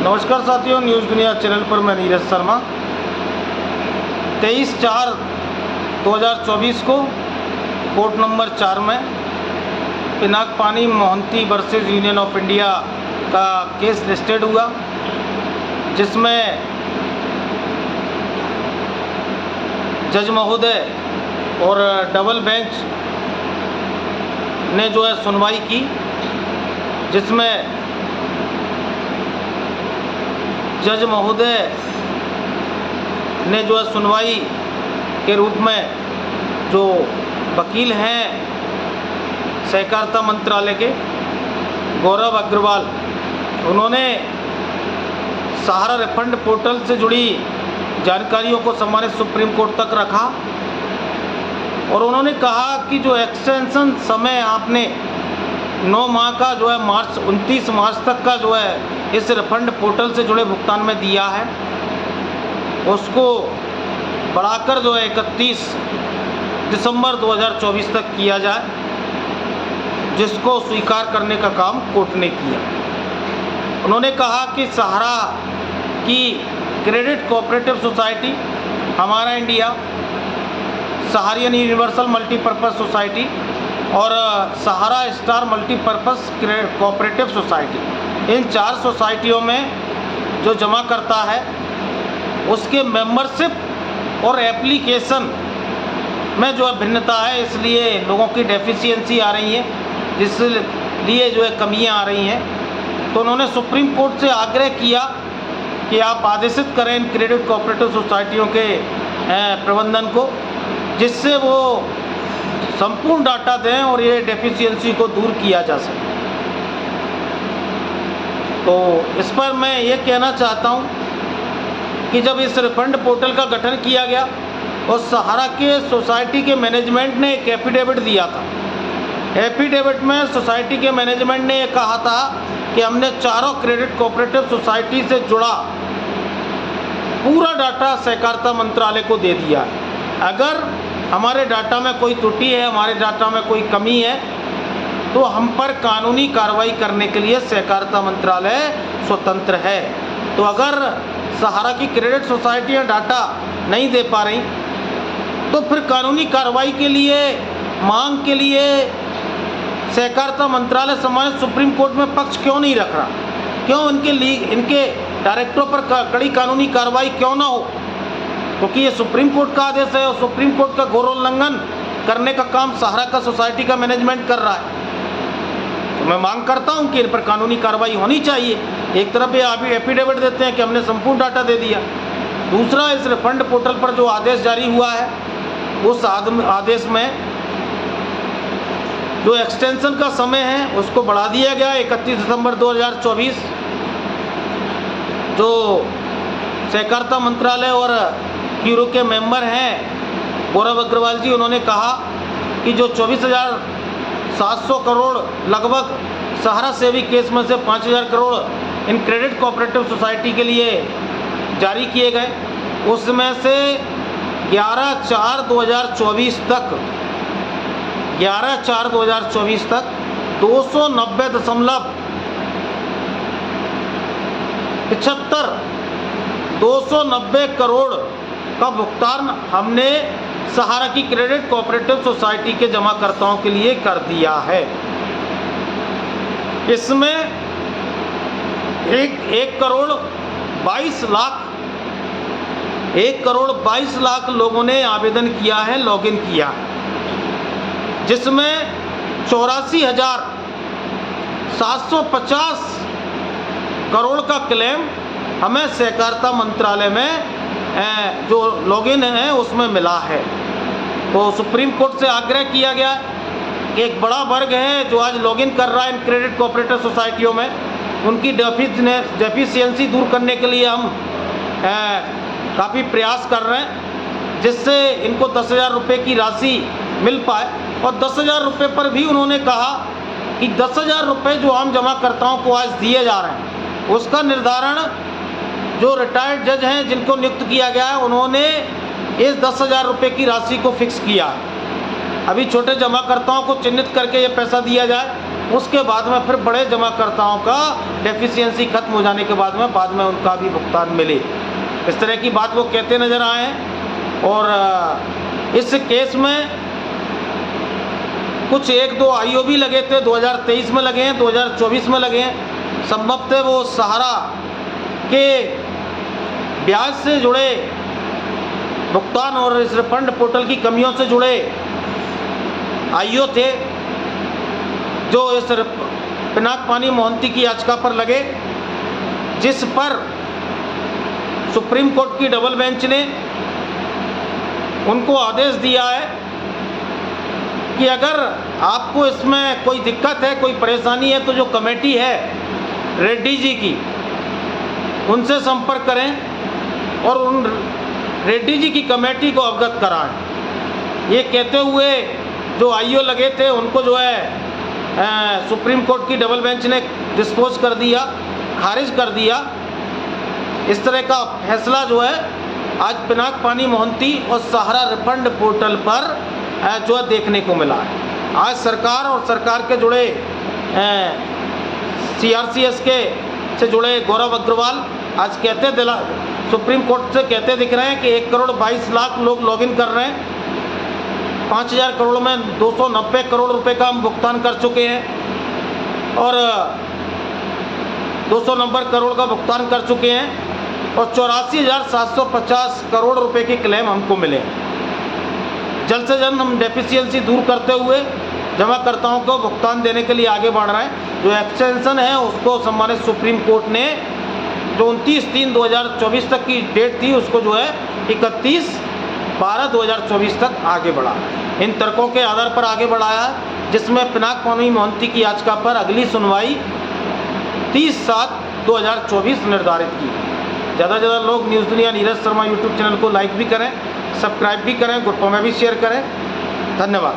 नमस्कार साथियों, न्यूज़ दुनिया चैनल पर मैं नीरज शर्मा। 23/4/2024 को कोर्ट नंबर 4 में Pinakpani Mohanty versus union of India का केस लिस्टेड हुआ, जिसमें जज महोदय और डबल बेंच ने जो है सुनवाई की, जिसमें जज महोदय ने जो है सुनवाई के रूप में जो वकील हैं सहकारिता मंत्रालय के गौरव अग्रवाल, उन्होंने सहारा रिफंड पोर्टल से जुड़ी जानकारियों को सम्मानित सुप्रीम कोर्ट तक रखा और उन्होंने कहा कि जो एक्सटेंशन समय आपने 9 माह का जो है 29 मार्च तक का जो है इस रिफंड पोर्टल से जुड़े भुगतान में दिया है, उसको बढ़ाकर जो है 31 दिसंबर 2024 तक किया जाए, जिसको स्वीकार करने का काम कोर्ट ने किया। उन्होंने कहा कि सहारा की क्रेडिट कोऑपरेटिव सोसाइटी, हमारा इंडिया, सहारियन यूनिवर्सल मल्टीपर्पज़ सोसाइटी और सहारा स्टार मल्टीपर्पज़ कोऑपरेटिव सोसाइटी, इन 4 सोसाइटियों में जो जमा करता है उसके मेंबरशिप और एप्लीकेशन में जो है भिन्नता है, इसलिए लोगों की डेफिशिएंसी आ रही है, जिसलिए जो है कमियां आ रही हैं। तो उन्होंने सुप्रीम कोर्ट से आग्रह किया कि आप आदेशित करें इन क्रेडिट कोऑपरेटिव सोसाइटियों के प्रबंधन को, जिससे वो संपूर्ण डाटा दें और ये डेफिशिएंसी को दूर किया जा सके। तो इस पर मैं ये कहना चाहता हूँ कि जब इस रिफंड पोर्टल का गठन किया गया और सहारा के सोसाइटी के मैनेजमेंट ने एक एफिडेविट दिया था। एफिडेविट में सोसाइटी के मैनेजमेंट ने ये कहा था कि हमने चारों क्रेडिट कोऑपरेटिव सोसाइटी से जुड़ा पूरा डाटा सहकारिता मंत्रालय को दे दिया है। अगर हमारे डाटा में कोई त्रुटि है, हमारे डाटा में कोई कमी है, तो हम पर कानूनी कार्रवाई करने के लिए सहकारिता मंत्रालय स्वतंत्र है। तो अगर सहारा की क्रेडिट सोसाइटियाँ डाटा नहीं दे पा रही, तो फिर कानूनी कार्रवाई के लिए मांग के लिए सहकारिता मंत्रालय सम्मानित सुप्रीम कोर्ट में पक्ष क्यों नहीं रख रहा? क्यों इनके डायरेक्टरों पर कड़ी कानूनी कार्रवाई क्यों ना हो? क्योंकि ये सुप्रीम कोर्ट का आदेश है और सुप्रीम कोर्ट का गौरवोल्लंघन करने का काम सहारा का सोसाइटी का मैनेजमेंट कर रहा है। तो मैं मांग करता हूं कि इन पर कानूनी कार्रवाई होनी चाहिए। एक तरफ ये अभी एफिडेविट देते हैं कि हमने संपूर्ण डाटा दे दिया, दूसरा इस रिफंड पोर्टल पर जो आदेश जारी हुआ है उस आदेश में जो एक्सटेंशन का समय है उसको बढ़ा दिया गया 31 दिसंबर 2024। जो सहकारिता मंत्रालय और क्यूरो के मेंबर हैं गौरव अग्रवाल जी, उन्होंने कहा कि जो 24,700 करोड़ लगभग सहारा सेवी केस में से 5,000 crore in credit cooperative society के लिए जारी किए गए, उसमें से 11/4/2024 तक 290 करोड़ का भुगतान हमने सहारा की क्रेडिट कोऑपरेटिव सोसाइटी के जमाकर्ताओं के लिए कर दिया है। इसमें 1 करोड़ 22 लाख लोगों ने आवेदन किया है, लॉगिन किया है, जिसमें 84,750 करोड़ का क्लेम हमें सहकारिता मंत्रालय में जो लॉगिन है उसमें मिला है। तो सुप्रीम कोर्ट से आग्रह किया गया कि एक बड़ा वर्ग है जो आज लॉगिन कर रहा है इन क्रेडिट कोऑपरेटिव सोसाइटियों में, उनकी डेफिशिएंसी दूर करने के लिए हम काफ़ी प्रयास कर रहे हैं, जिससे इनको 10,000 रुपये की राशि मिल पाए। और 10,000 रुपये पर भी उन्होंने कहा कि 10,000 रुपये जो आम जमाकर्ताओं को आज दिए जा रहे हैं, उसका निर्धारण जो रिटायर्ड जज हैं जिनको नियुक्त किया गया है, उन्होंने इस 10,000 रुपये की राशि को फिक्स किया है। अभी छोटे जमाकर्ताओं को चिन्हित करके ये पैसा दिया जाए, उसके बाद में फिर बड़े जमाकर्ताओं का डेफिशिएंसी खत्म हो जाने के बाद में उनका भी भुगतान मिले। इस तरह की बात वो कहते नज़र आए हैं। और इस केस में कुछ 1-2 आईओ भी लगे थे, 2023 में लगे हैं, 2024 में लगे हैं। संभवतः वो सहारा के ब्याज से जुड़े भुगतान और इस रिफंड पोर्टल की कमियों से जुड़े आईओ थे, जो इस पिनाक पानी मोहंती की याचिका पर लगे, जिस पर सुप्रीम कोर्ट की डबल बेंच ने उनको आदेश दिया है कि अगर आपको इसमें कोई दिक्कत है, कोई परेशानी है, तो जो कमेटी है रेड्डी जी की, उनसे संपर्क करें और उन रेड्डी जी की कमेटी को अवगत कराएं। ये कहते हुए जो आईओ लगे थे उनको जो है सुप्रीम कोर्ट की डबल बेंच ने डिस्पोज कर दिया, खारिज कर दिया। इस तरह का फैसला जो है आज पिनाक पानी मोहंती और सहारा रिफंड पोर्टल पर जो है देखने को मिला है। आज सरकार और सरकार के जुड़े CRCS के से जुड़े गौरव अग्रवाल आज सुप्रीम कोर्ट से कहते दिख रहे हैं कि 1 करोड़ 22 लाख लोग लॉगिन कर रहे हैं। 5000 करोड़ में 290 करोड़ रुपए का हम भुगतान कर चुके हैं और 290 करोड़ का भुगतान कर चुके हैं और 84,750 करोड़ रुपए के क्लेम हमको मिले। जल्द से जल्द हम डेफिशिएंसी दूर करते हुए जमाकर्ताओं को भुगतान देने के लिए आगे बढ़ रहे हैं। जो एक्सटेंशन है उसको सम्मानित सुप्रीम कोर्ट ने जो 29/3/2024 तक की डेट थी उसको जो है 31/12/2024 तक आगे बढ़ा। इन तर्कों के आधार पर आगे बढ़ाया, जिसमें पिनाक पानी मोहंती की याचिका पर अगली सुनवाई 30/7/2024 निर्धारित की। ज़्यादा से ज़्यादा लोग न्यूज़ दुनिया नीरज शर्मा यूट्यूब चैनल को लाइक भी करें, सब्सक्राइब भी करें, ग्रुपों में भी शेयर करें। धन्यवाद।